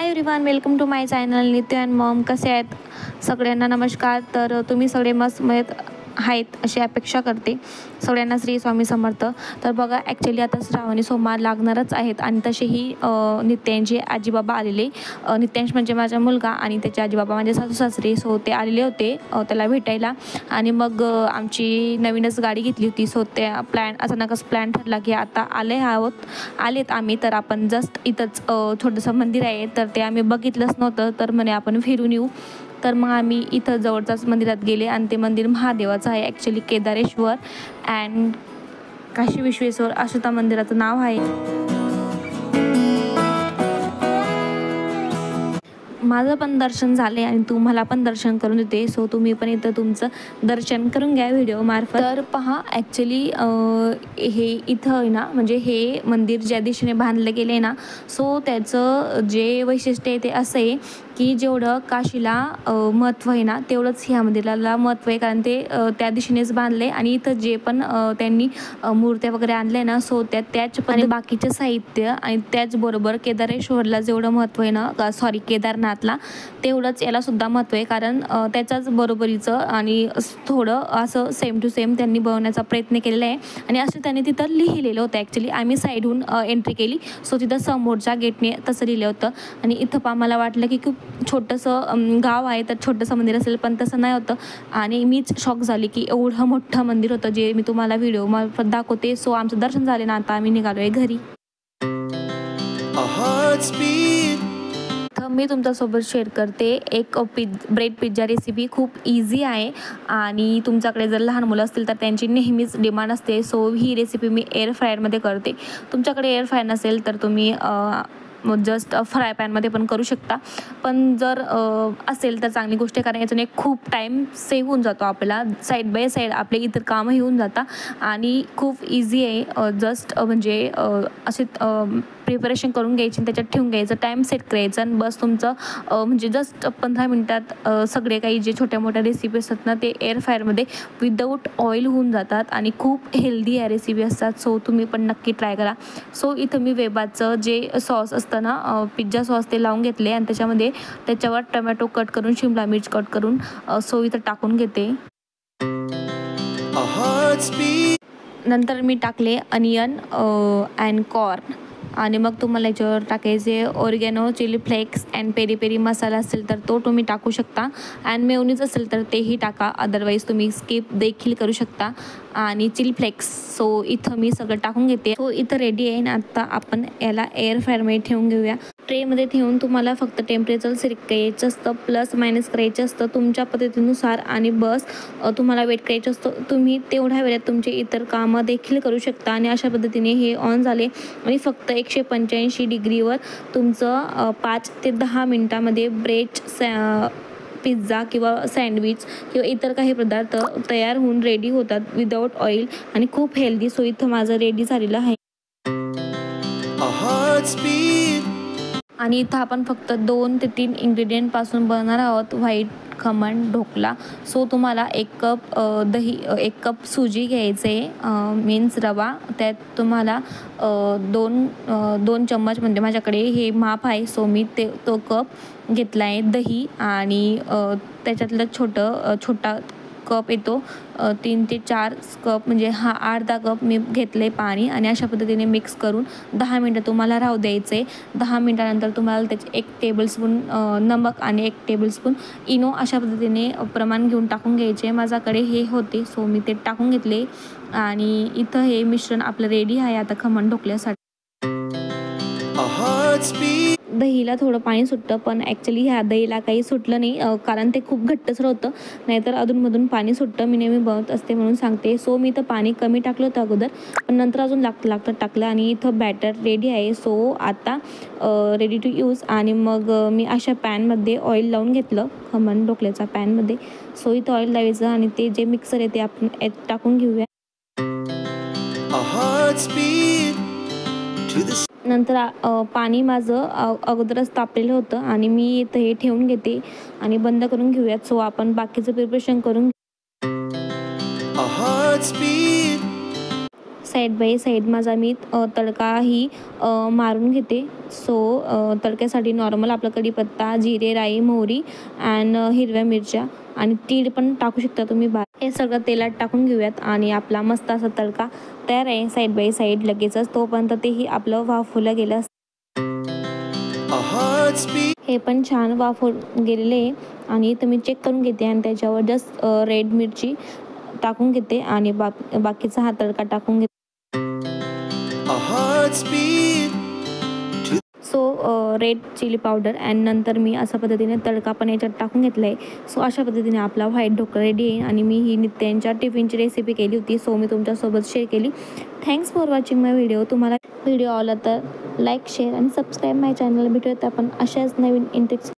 High everyone, welcome to my channel Nitya and mom. कसे आहेत सगळ्यांना? नमस्कार. तर तुम्ही सगळे मस्त आहेत अशी अपेक्षा करते. सगळ्यांना श्री स्वामी समर्थ. तर बघा, ॲक्च्युली आता श्रावणी सोमवार लागणारच आहेत आणि तसेही नित्यांचे आजीबाबा आलेले. नित्यांश म्हणजे माझा मुलगा आणि त्याचे आजीबाबा म्हणजे सासू सासरे. सो ते आलेले होते त्याला भेटायला. आणि मग आमची नवीनच गाडी घेतली होती. सो त्या अचानकच प्लॅन ठरला की आता आलेत आम्ही. तर आपण जस्ट इथंच छोटंसं मंदिर आहे, तर ते आम्ही बघितलंच नव्हतं. तर म्हणे आपण फिरून येऊ. तर मग आम्ही इथं जवळचाच मंदिरात गेले आणि ते मंदिर महादेवाचं आहे. ॲक्च्युली केदारेश्वर अँड काशी विश्वेश्वर असं त्या मंदिराचं नाव आहे. माझं पण दर्शन झाले आणि तुम्हाला पण दर्शन करून देते. सो तुम्ही पण इथं तुमचं दर्शन करून घ्या व्हिडिओमार्फत. तर पहा, ॲक्च्युली हे इथं आहे ना, म्हणजे हे मंदिर ज्या दिशेने बांधलं गेलं आहे ना, सो त्याचं जे वैशिष्ट्य आहे ते असं आहे की जेवढं काशीला महत्त्व आहे ना, तेवढंच ह्या मंदिराला महत्त्व आहे. कारण ते त्या दिशेनेच बांधले आणि इथं जे पण त्यांनी मूर्त्या वगैरे आणल्या ना, सो त्याच आणि बाकीचे साहित्य आणि त्याचबरोबर केदारेश्वरला जेवढं महत्त्व आहे ना, सॉरी केदारनाथला, तेवढंच याला सुद्धा महत्त्व आहे. कारण त्याच्याच बरोबरीचं आणि थोडं असं सेम टू सेम त्यांनी बनवण्याचा प्रयत्न केलेला आहे. आणि असं त्यांनी तिथं लिहिलेलं होतं. ॲक्च्युली आम्ही साईडहून एंट्री केली, सो तिथं समोरच्या गेटने तसं लिहिलं होतं. आणि इथं मला वाटलं की खूप छोटंसं गाव आहे, तर छोटंसं मंदिर असेल, पण तसं नाही होतं. आणि मीच शॉक झाली की एवढं मोठं मंदिर होतं, जे मी तुम्हाला व्हिडिओमार्फत दाखवते. सो आमचं दर्शन झाले ना, आता आम्ही निघालो आहे घरी. तर मी तुमच्यासोबत शेअर करते एक ब्रेड पिझ्झा रेसिपी. खूप इझी आहे आणि तुमच्याकडे जर लहान मुलं असतील तर त्यांची नेहमीच डिमांड असते. सो ही रेसिपी मी एअर फ्रायरमध्ये करते. तुमच्याकडे एअर फ्रायर नसेल तर तुम्ही जस्ट फ्राय पॅनमध्ये पण करू शकता. पण जर असेल तर चांगली गोष्ट आहे, कारण याच्याने खूप टाईम सेव्ह होऊन जातो आपल्याला. साईड बाय साईड आपले इतर कामंही होऊन जातात आणि खूप इझी आहे. जस्ट म्हणजे असे प्रिपरेशन करून घ्यायची, त्याच्यात ठेवून घ्यायचं, टाईम सेट करायचं आणि बस तुमचं म्हणजे जस्ट 15 मिनटात सगळे काही जे छोट्या मोठ्या रेसिपी असतात ना, ते एअर फ्रायरमध्ये विदाऊट ऑइल होऊन जातात आणि खूप हेल्दी या रेसिपी असतात. सो तुम्ही पण नक्की ट्राय करा. सो इथं मी वेबाचं जे सॉस असतं ना, पिझ्झा सॉस, ते लावून घेतले आणि त्याच्यावर टोमॅटो कट करून, शिमला मिर्च कट करून सो इथं टाकून घेते. नंतर मी टाकले अनियन अँड कॉर्न. आणि मग तुम्हाला याच्यावर टाकायचे oregano, chilli flakes and peri peri masala असेल तर तो तुम्ही टाकू शकता. अँड मेयोनीज असेल तर तेही टाका, अदरवाईज तुम्ही स्किप देखील करू शकता. आणि चिली फ्लेक्स. सो इथं मी सगळं टाकून घेते. सो इथं रेडी आहे. आता आपण याला एअर फ्रायरमध्ये ठेवून घेऊया. ट्रेमध्ये ठेवून तुम्हाला फक्त टेम्परेचर सेट करायचं असतं, प्लस मायनस करायचं असतं तुमच्या पद्धतीनुसार. आणि बस तुम्हाला वेट करायचं असतं. तुम्ही तेवढ्या वेळात तुमचे इतर कामं देखील करू शकता. आणि अशा पद्धतीने हे ऑन झाले आणि फक्त 185 डिग्रीवर तुमचं 5 ते 10 मिनटामध्ये पिझ्झा किंवा सँडविच किंवा इतर काही पदार्थ तयार होऊन रेडी होतात विदाऊट ऑइल आणि खूप हेल्दी. सो इथं माझं रेडी झालेलं आहे. आणि इथं आपण फक्त 2 ते 3 इन्ग्रेडियंटपासून बनवणार आहोत व्हाईट खमण ढोकला. सो तुम्हाला 1 कप दही, 1 कप सुजी घ्यायचे, मीन्स रवा. त्यात तुम्हाला 2 चम्मच, म्हणजे माझ्याकडे हे माप आहे, सो मी तो कप घेतला आहे. दही आणि त्याच्यातलं छोटा कप येतो 3 ते 4 कप, म्हणजे हा अर्धा कप मी घेतले पाणी. आणि अशा पद्धतीने मिक्स करून 10 मिनटं तुम्हाला राहू द्यायचे. 10 मिनटानंतर तुम्हाला त्याचे 1 टेबलस्पून नमक आणि 1 टेबलस्पून इनो अशा पद्धतीने प्रमाण घेऊन टाकून घ्यायचे. माझ्याकडे हे होते, सो मी ते टाकून घेतले. आणि इथं हे मिश्रण आपलं रेडी आहे आता खमण ढोकल्यासाठी. दहीला थोडं पाणी सुटतं, पण ॲक्च्युली ह्या दहीला काही सुटलं नाही, कारण ते खूप घट्टसर होतं. नाहीतर अधूनमधून पाणी सुटतं. मी नेहमी बनवत असते म्हणून सांगते. सो मी इथं पाणी कमी टाकलं होतं अगोदर, पण नंतर अजून लागतं टाकलं. आणि इथं बॅटर रेडी आहे. सो आता रेडी टू यूज. आणि मग मी अशा पॅनमध्ये ऑइल लावून घेतलं, खमण ढोकल्याचा पॅनमध्ये. सो इथं ऑइल लावायचं आणि ते जे मिक्सर आहे ते आपण टाकून घेऊया. नंतर पाणी माझं अगोदरच तापलेलं होतं आणि मी इथं हे ठेवून घेते आणि बंद करून घेऊयात. सो आपण बाकीचं प्रिपरेशन करून साईड बाय साईड माझा मी तडकाही मारून घेते. सो तडक्यासाठी नॉर्मल आपला कढीपत्ता, जिरे, राई, मोहरी अँड हिरव्या मिरच्या आणि तीळ पण टाकू शकता तुम्ही. हे सगळं तेलात टाकून घेऊयात आणि आपला मस्त असा तडका तयार आहे साईड बाय साईड लगेचच. तोपर्यंत तेही आपलं वाफवलं गेलं. हे पण छान वाफवून गेलेले आहे आणि इथं मी चेक करून घेते आणि त्याच्यावर जस्ट रेड मिरची टाकून घेते आणि बाकीचा हा तडका टाकून घेते. So red chilli powder and नंतर मी अशा पद्धतीने तडका पण याच्यात टाकून घेतला आहे. सो अशा पद्धतीने आपला व्हाईट ढोकळा रेडी आहे आणि मी ही नित्यांच्या टिफिनची रेसिपी केली होती. सो मी तुमच्यासोबत शेअर केली. Thanks for watching my video. तुम्हाला व्हिडिओ आवडला तर लाईक, शेअर आणि सबस्क्राईब माय चॅनल. भेटूयात आपण अशाच नवीन इंटरेस्ट